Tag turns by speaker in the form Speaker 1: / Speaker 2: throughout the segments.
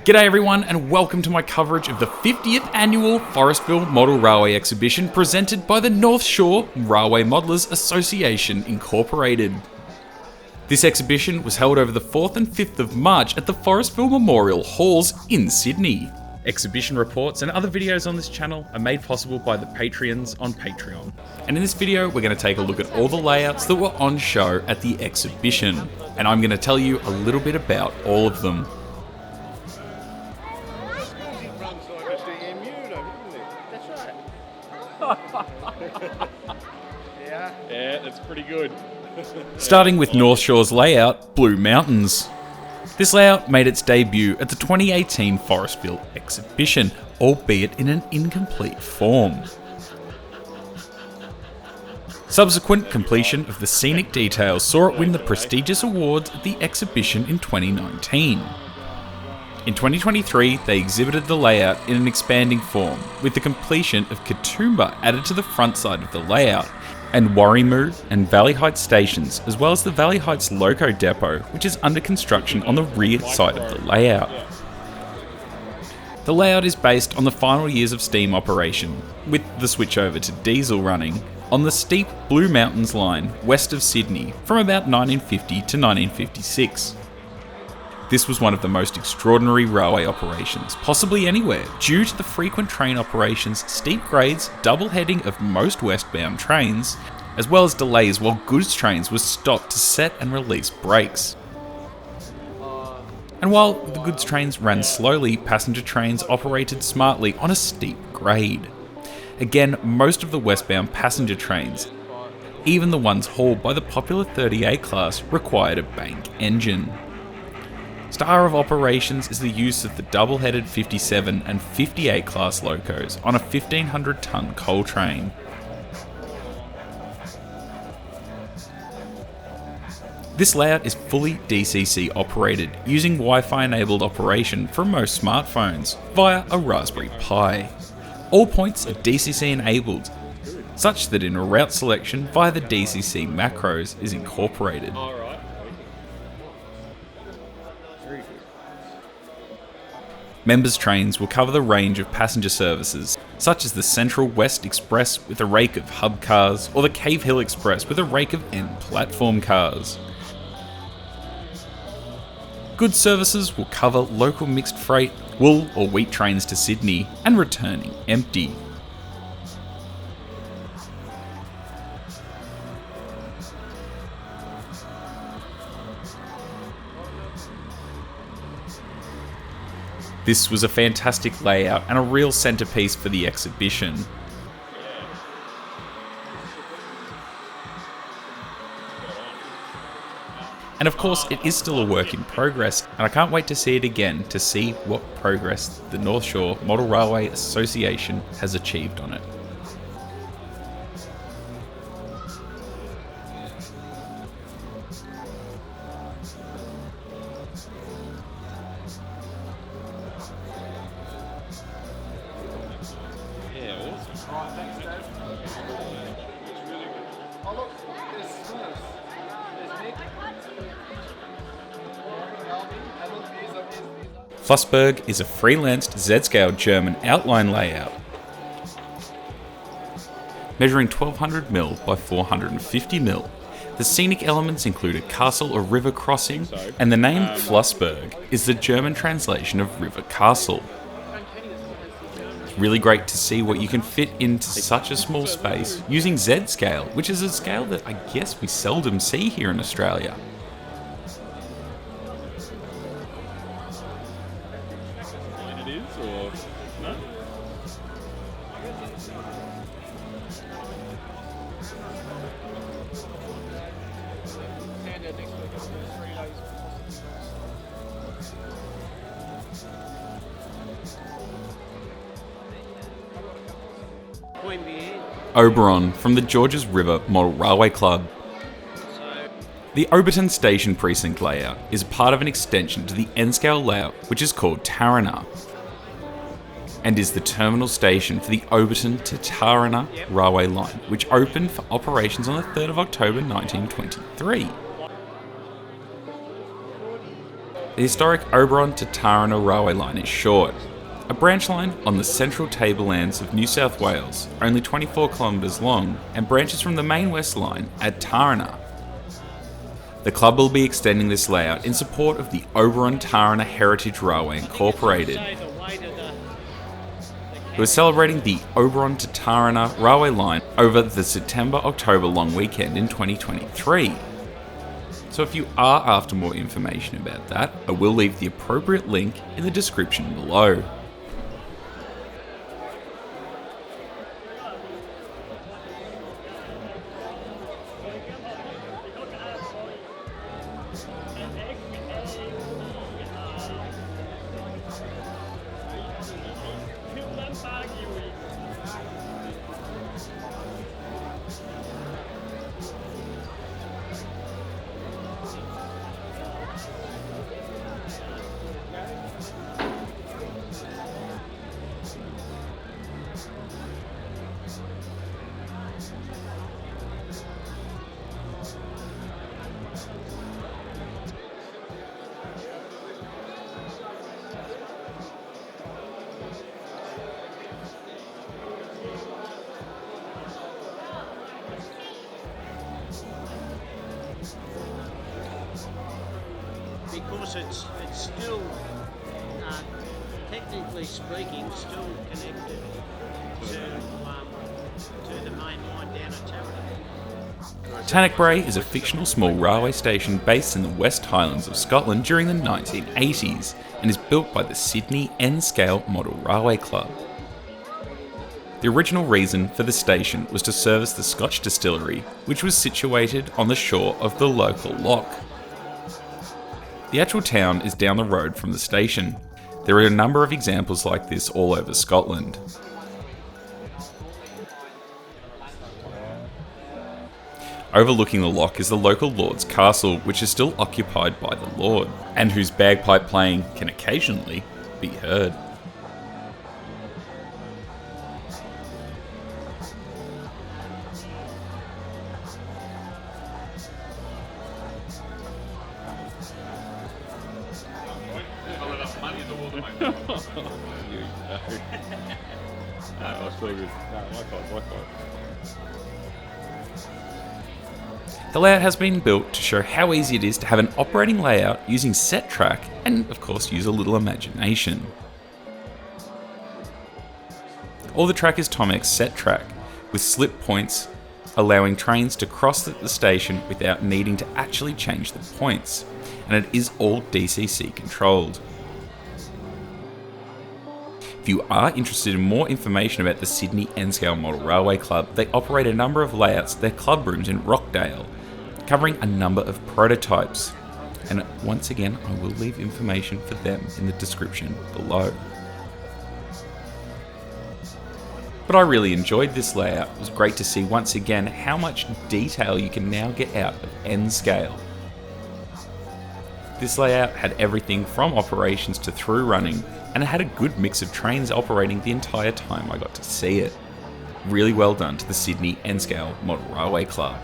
Speaker 1: G'day everyone and welcome to my coverage of the 50th annual Forestville Model Railway Exhibition presented by the North Shore Railway Modelers Association Incorporated. This exhibition was held over the 4th and 5th of March at the Forestville Memorial Halls in Sydney. Exhibition reports and other videos on this channel are made possible by the Patreons on Patreon. And in this video we're going to take a look at all the layouts that were on show at the exhibition. And I'm going to tell you a little bit about all of them.
Speaker 2: Yeah, that's pretty good.
Speaker 1: Starting with North Shore's layout, Blue Mountains. This layout made its debut at the 2018 Forestville exhibition, albeit in an incomplete form. Subsequent completion of the scenic details saw it win the prestigious awards at the exhibition in 2019. In 2023, they exhibited the layout in an expanding form, with the completion of Katoomba added to the front side of the layout, and Warrimoo and Valley Heights stations, as well as the Valley Heights Loco Depot, which is under construction on the rear side of the layout. The layout is based on the final years of steam operation, with the switchover to diesel running, on the steep Blue Mountains line west of Sydney from about 1950 to 1956. This was one of the most extraordinary railway operations, possibly anywhere, due to the frequent train operations, steep grades, double heading of most westbound trains, as well as delays while goods trains were stopped to set and release brakes. And while the goods trains ran slowly, passenger trains operated smartly on a steep grade. Again, most of the westbound passenger trains, even the ones hauled by the popular 38 class, required a bank engine. Star of operations is the use of the double-headed 57 and 58 class locos on a 1,500 tonne coal train. This layout is fully DCC operated, using Wi-Fi enabled operation from most smartphones via a Raspberry Pi. All points are DCC enabled, such that in a route selection via the DCC macros is incorporated. Members trains will cover the range of passenger services, such as the Central West Express with a rake of hub cars, or the Cave Hill Express with a rake of end platform cars. Goods services will cover local mixed freight, wool or wheat trains to Sydney, and returning empty. This was a fantastic layout and a real centrepiece for the exhibition. And of course, it is still a work in progress, and I can't wait to see it again to see what progress the North Shore Model Railway Association has achieved on it. Flussburg is a freelanced Z-scale German outline layout. Measuring 1200mm by 450mm, the scenic elements include a castle or river crossing, and the name Flussburg is the German translation of river castle. It's really great to see what you can fit into such a small space using Z-scale, which is a scale that I guess we seldom see here in Australia. Oberon from the Georges River Model Railway Club. The Oberon Station Precinct layout is part of an extension to the N-scale layout which is called Caruana, and is the terminal station for the Oberon to Caruana railway line, which opened for operations on the 3rd of October 1923. the historic Oberon to Taranah railway line is short, a branch line on the central tablelands of New South Wales, only 24 kilometres long, and branches from the main west line at Taranah. The club will be extending this layout in support of the Oberon Taranah Heritage Railway Incorporated, who is celebrating the Oberon to Taranah railway line over the September-October long weekend in 2023. So if you are after more information about that, I will leave the appropriate link in the description below.
Speaker 3: Because it's still, technically speaking, still connected to the main line down at Taranah.
Speaker 1: Tannochbrae is a fictional small railway station based in the West Highlands of Scotland during the 1980s and is built by the Sydney N-Scale Model Railway Club. The original reason for the station was to service the Scotch distillery, which was situated on the shore of the local loch. The actual town is down the road from the station. There are a number of examples like this all over Scotland. Overlooking the loch is the local Lord's Castle, which is still occupied by the Lord, and whose bagpipe playing can occasionally be heard. The layout has been built to show how easy it is to have an operating layout using set track and, of course, use a little imagination. All the track is Tomex set track, with slip points allowing trains to cross the station without needing to actually change the points, and it is all DCC controlled. If you are interested in more information about the Sydney N-Scale Model Railway Club, they operate a number of layouts at their club rooms in Rockdale, covering a number of prototypes. And once again, I will leave information for them in the description below. But I really enjoyed this layout. It was great to see once again how much detail you can now get out of N-Scale. This layout had everything from operations to through running, and it had a good mix of trains operating the entire time I got to see it. Really well done to the Sydney N-Scale Model Railway Club.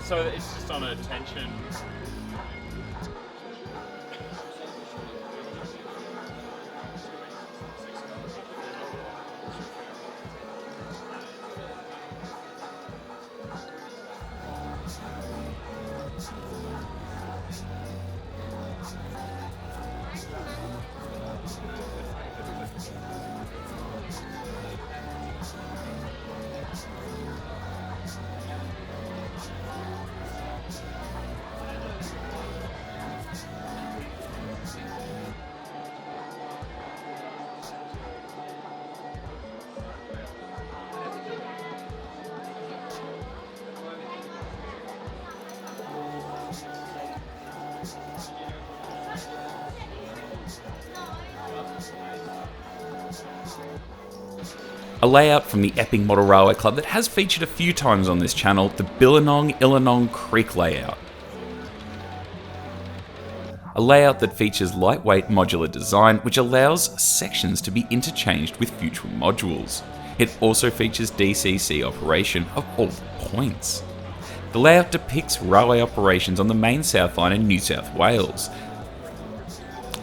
Speaker 2: So it's just on a tension.
Speaker 1: A layout from the Epping Model Railway Club that has featured a few times on this channel, the Binalong Creek layout. A layout that features lightweight modular design which allows sections to be interchanged with future modules. It also features DCC operation of all points. The layout depicts railway operations on the main South Line in New South Wales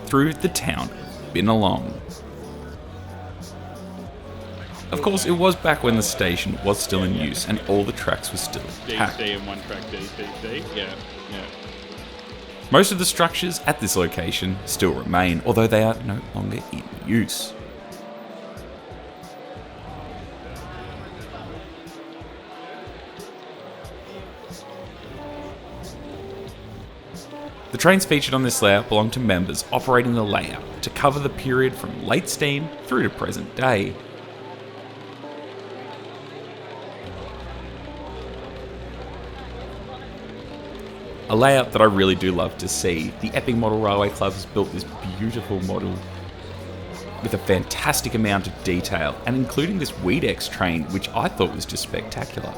Speaker 1: through the town of Binalong. Of course, it was back when the station was still in use and all the tracks were still intact.
Speaker 2: DC and one track DCC. Yeah.
Speaker 1: Most of the structures at this location still remain, although they are no longer in use. The trains featured on this layout belong to members operating the layout to cover the period from late steam through to present day. A layout that I really do love to see. The Epping Model Railway Club has built this beautiful model with a fantastic amount of detail, and including this Weedex train, which I thought was just spectacular.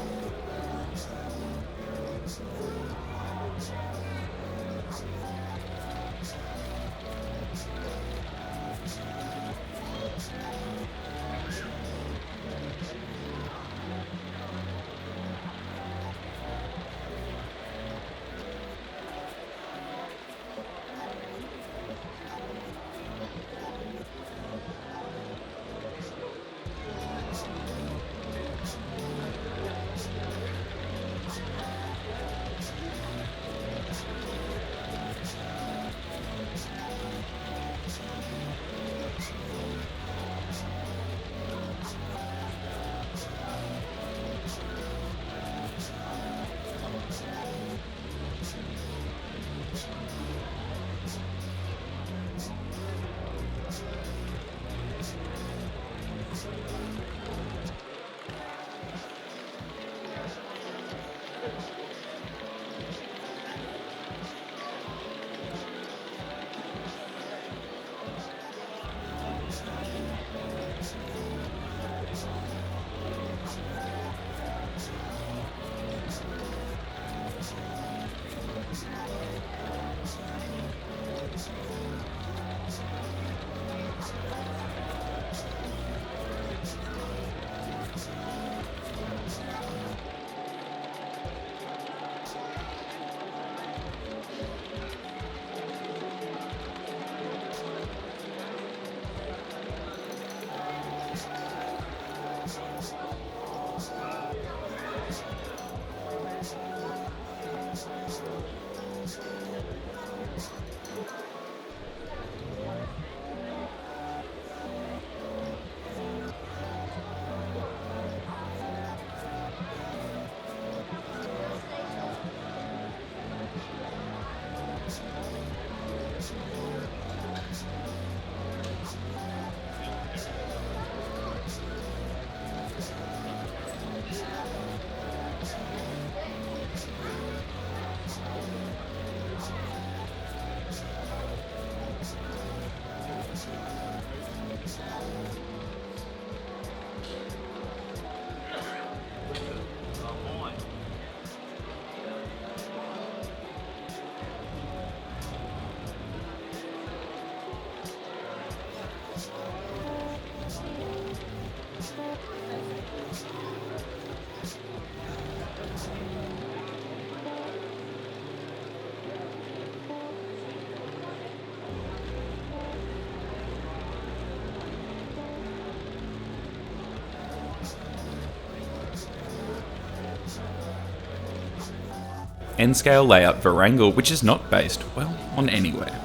Speaker 1: N-scale layout Verangle, which is not based, well, on anywhere.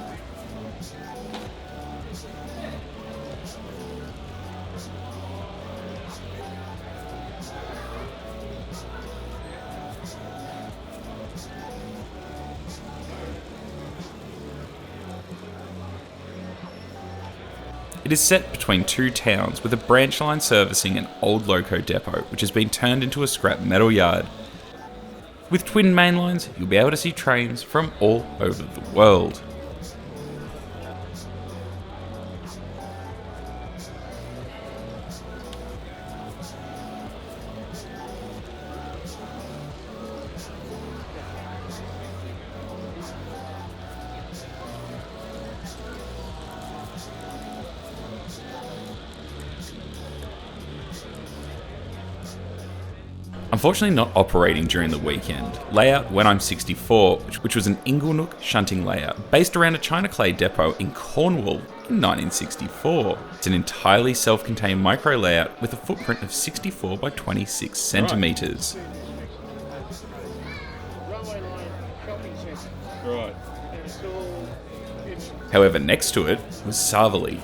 Speaker 1: It is set between two towns with a branch line servicing an old loco depot which has been turned into a scrap metal yard. With twin main lines, you'll be able to see trains from all over the world. Unfortunately not operating during the weekend. Layout When I'm 64, which was an Inglenook shunting layout based around a China clay depot in Cornwall in 1964. It's an entirely self-contained micro layout with a footprint of 64 by 26 centimetres.
Speaker 2: Right.
Speaker 1: However, next to it was Staverleigh,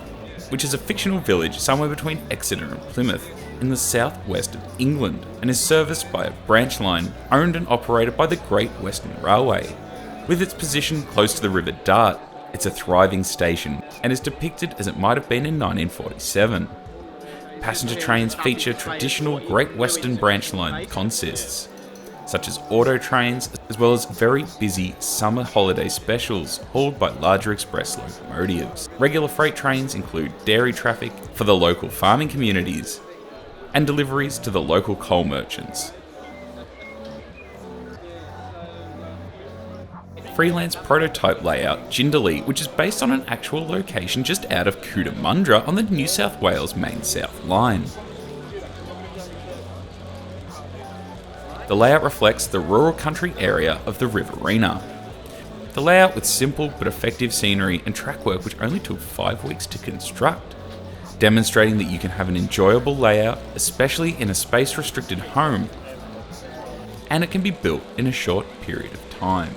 Speaker 1: which is a fictional village somewhere between Exeter and Plymouth in the southwest of England, and is serviced by a branch line owned and operated by the Great Western Railway. With its position close to the River Dart, it's a thriving station and is depicted as it might have been in 1947. Passenger trains feature traditional Great Western branch line consists, such as auto trains, as well as very busy summer holiday specials hauled by larger express locomotives. Regular freight trains include dairy traffic for the local farming communities and deliveries to the local coal merchants. Freelance prototype layout Jindalee, which is based on an actual location just out of Cootamundra on the New South Wales Main South Line. The layout reflects the rural country area of the Riverina. The layout with simple but effective scenery and track work which only took 5 weeks to construct, demonstrating that you can have an enjoyable layout, especially in a space-restricted home, and it can be built in a short period of time.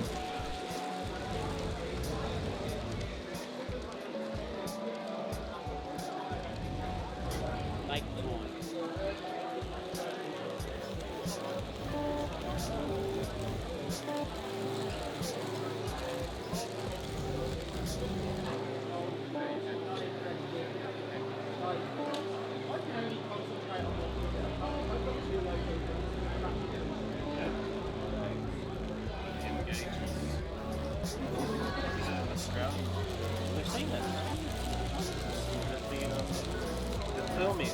Speaker 3: We've seen it. The filming.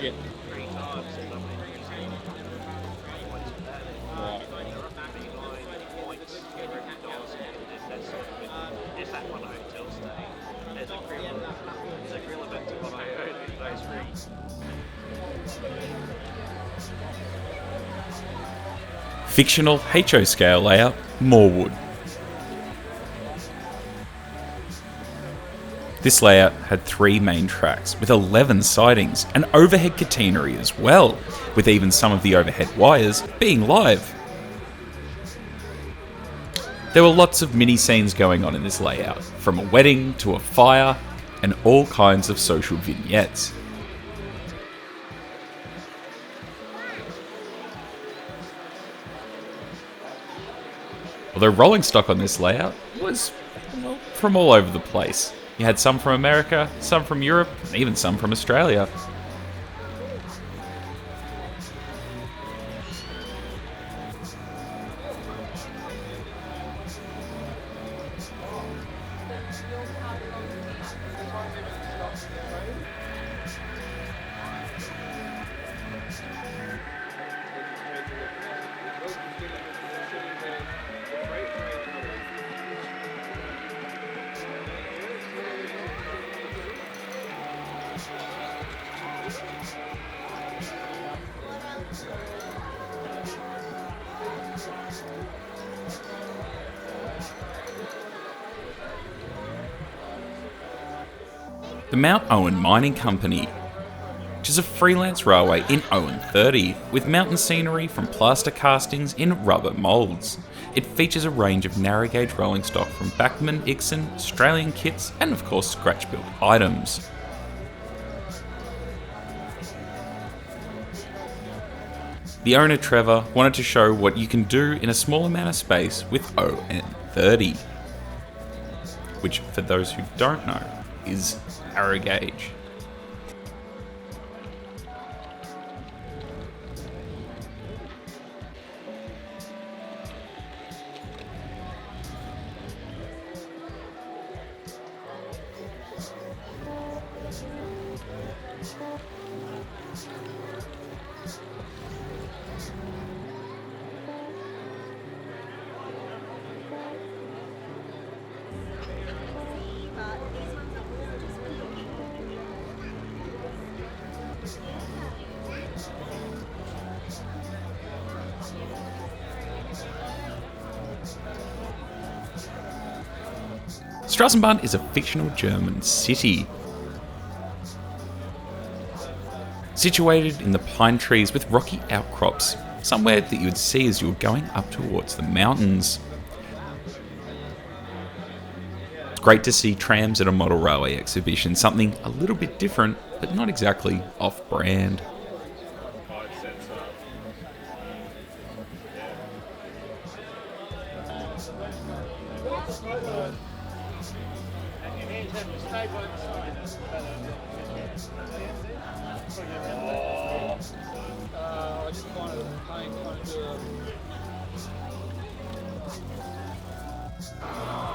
Speaker 2: Yeah.
Speaker 3: 3 times. Is that one hotel stay? There's equivalent to what I heard in those reads.
Speaker 1: Fictional HO scale layout Morewood. This layout had 3 main tracks with 11 sidings and overhead catenary as well, with even some of the overhead wires being live. There were lots of mini scenes going on in this layout, from a wedding to a fire and all kinds of social vignettes. Although rolling stock on this layout was, well, from all over the place. You had some from America, some from Europe, and even some from Australia. The Mount Owen Mining Company, which is a freelance railway in Owen 30 with mountain scenery from plaster castings in rubber moulds. It features a range of narrow gauge rolling stock from Bachmann, Ixon, Australian kits, and of course scratch built items. The owner Trevor wanted to show what you can do in a small amount of space with ON 30, which for those who don't know is narrow gauge. StrassenBahn is a fictional German city, situated in the pine trees with rocky outcrops, somewhere that you would see as you were going up towards the mountains. It's great to see trams at a model railway exhibition, something a little bit different, but not exactly off-brand.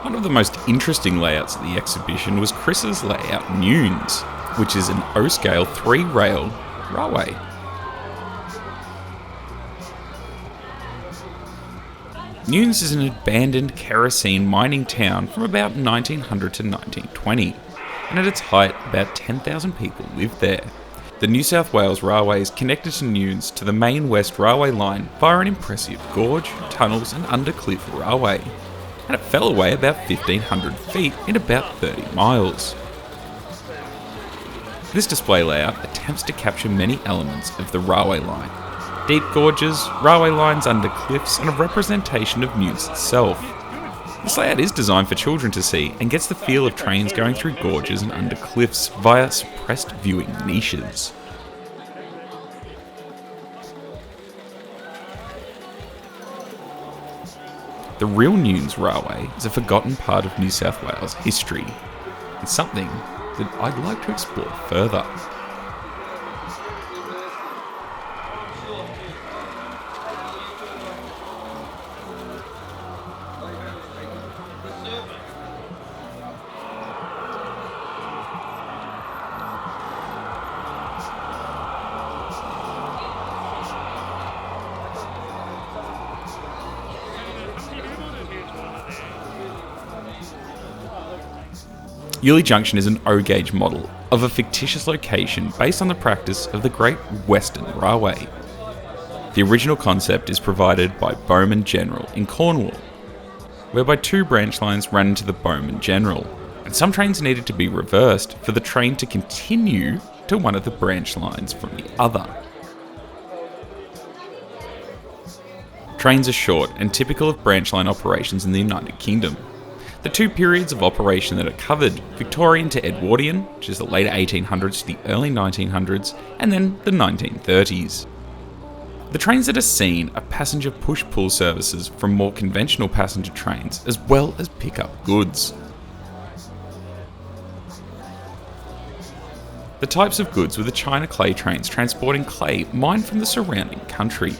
Speaker 1: One of the most interesting layouts at the exhibition was Chris's layout Newnes, which is an O-scale 3-rail railway. Newnes is an abandoned kerosene mining town from about 1900 to 1920, and at its height about 10,000 people lived there. The New South Wales Railways connected to Newnes to the Main West Railway line via an impressive gorge, tunnels and undercliff railway, and it fell away about 1,500 feet in about 30 miles. This display layout attempts to capture many elements of the railway line: deep gorges, railway lines under cliffs, and a representation of Newnes itself. This layout is designed for children to see and gets the feel of trains going through gorges and under cliffs via suppressed viewing niches. The real Newnes Railway is a forgotten part of New South Wales history, and something that I'd like to explore further. Uley Junction is an O-gauge model of a fictitious location based on the practice of the Great Western Railway. The original concept is provided by Bowman General in Cornwall, whereby 2 branch lines ran into the Bowman General, and some trains needed to be reversed for the train to continue to one of the branch lines from the other. Trains are short and typical of branch line operations in the United Kingdom. The 2 periods of operation that are covered: Victorian to Edwardian, which is the late 1800s to the early 1900s, and then the 1930s. The trains that are seen are passenger push-pull services from more conventional passenger trains, as well as pick-up goods. The types of goods were the China clay trains transporting clay mined from the surrounding country,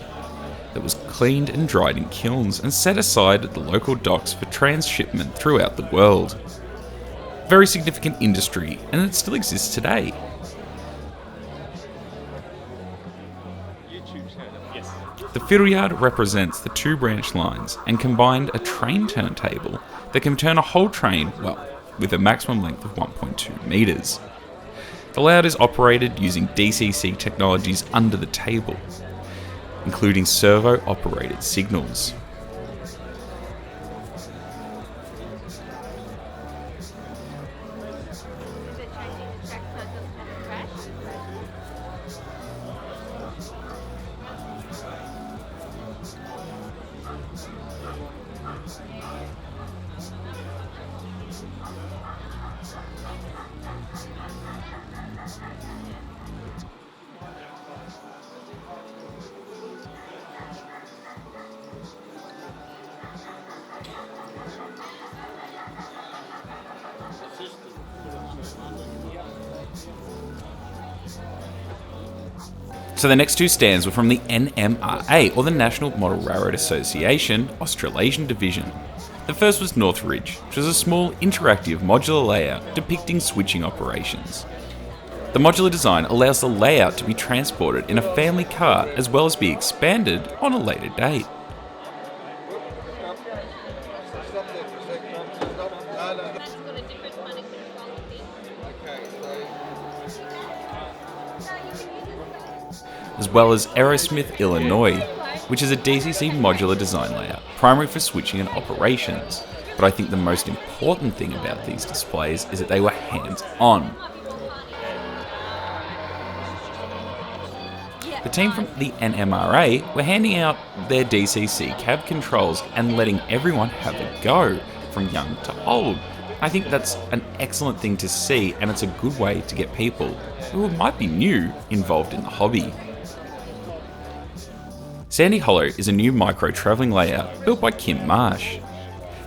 Speaker 1: that was cleaned and dried in kilns and set aside at the local docks for transshipment throughout the world. Very significant industry, and it still exists today. The fiddle yard represents the 2 branch lines and combined a train turntable that can turn a whole train, well, with a maximum length of 1.2 metres. The layout is operated using DCC technologies under the table, including servo-operated signals. So the next 2 stands were from the NMRA, or the National Model Railroad Association, Australasian Division. The first was North Ridge, which was a small interactive modular layout depicting switching operations. The modular design allows the layout to be transported in a family car as well as be expanded on a later date. As well as Aerosmith, Illinois, which is a DCC modular design layout, primary for switching and operations. But I think the most important thing about these displays is that they were hands-on. The team from the NMRA were handing out their DCC cab controls and letting everyone have a go, from young to old. I think that's an excellent thing to see, and it's a good way to get people who might be new involved in the hobby. Sandy Hollow is a new micro-travelling layout built by Kim Marsh.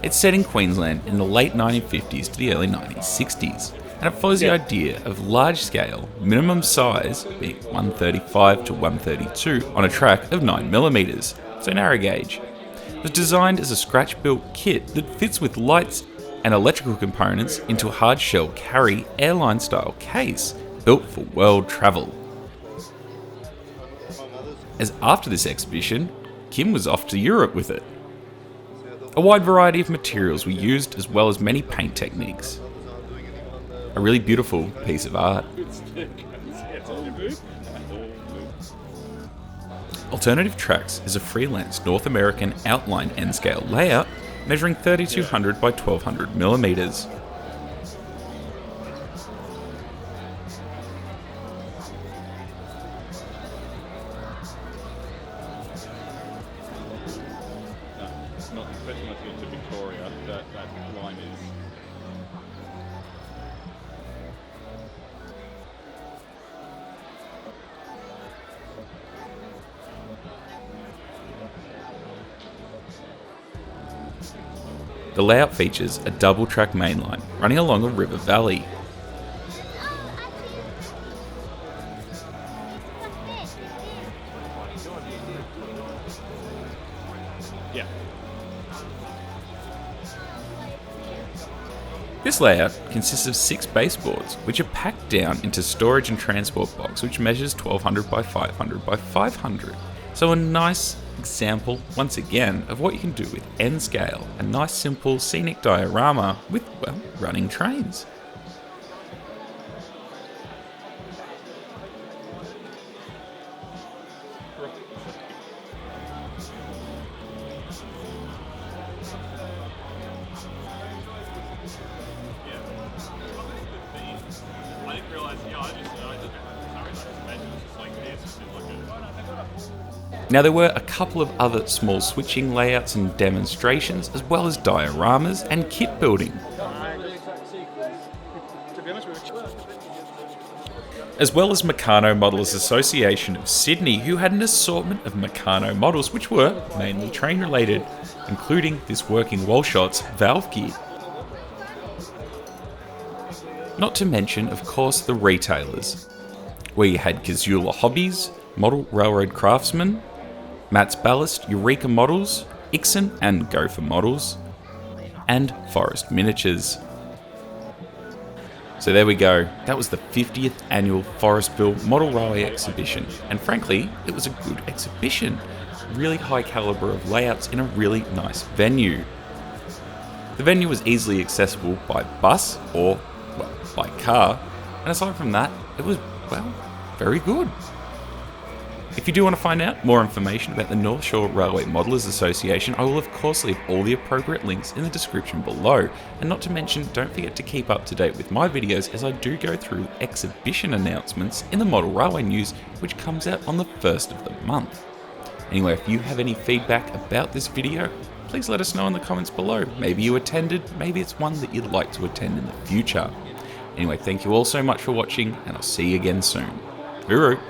Speaker 1: It's set in Queensland in the late 1950s to the early 1960s, and it follows the idea of large-scale, minimum size being 135 to 132 on a track of 9mm, so narrow gauge. It was designed as a scratch-built kit that fits with lights and electrical components into a hard-shell carry airline-style case built for world travel. As after this exhibition, Kim was off to Europe with it. A wide variety of materials were used, as well as many paint techniques. A really beautiful piece of art. Alternative Tracks is a freelance North American outline N-scale layout measuring 3200 by 1200mm.
Speaker 2: Not especially once you get to Victoria, that line is.
Speaker 1: The layout features a double-track mainline running along a river valley.
Speaker 2: Yeah.
Speaker 1: This layout consists of 6 baseboards, which are packed down into storage and transport box, which measures 1200 by 500 by 500. So a nice example, once again, of what you can do with N-scale, a nice simple scenic diorama with, well, running trains.
Speaker 3: I didn't realise, I just imagine it's just like this, it's like
Speaker 1: Now there were a couple of other small switching layouts and demonstrations, as well as dioramas and kit building. As well as Meccano Modelers Association of Sydney, who had an assortment of Meccano models which were mainly train related, including this working Walshots valve gear. Not to mention, of course, the retailers, where you had Kazula Hobbies, Model Railroad Craftsman, Matt's Ballast, Eureka Models, Ixon and Gopher Models, and Forest Miniatures. So there we go, that was the 50th annual Forestville Model Railway Exhibition, and frankly, it was a good exhibition. Really high calibre of layouts in a really nice venue. The venue was easily accessible by bus or, well, by car, and aside from that, it was, well, very good. If you do want to find out more information about the North Shore Railway Modelers Association, I will of course leave all the appropriate links in the description below. And not to mention, don't forget to keep up to date with my videos, as I do go through exhibition announcements in the Model Railway News, which comes out on the 1st of the month. Anyway, if you have any feedback about this video, please let us know in the comments below. Maybe you attended, maybe it's one that you'd like to attend in the future. Anyway, thank you all so much for watching, and I'll see you again soon. Vuru!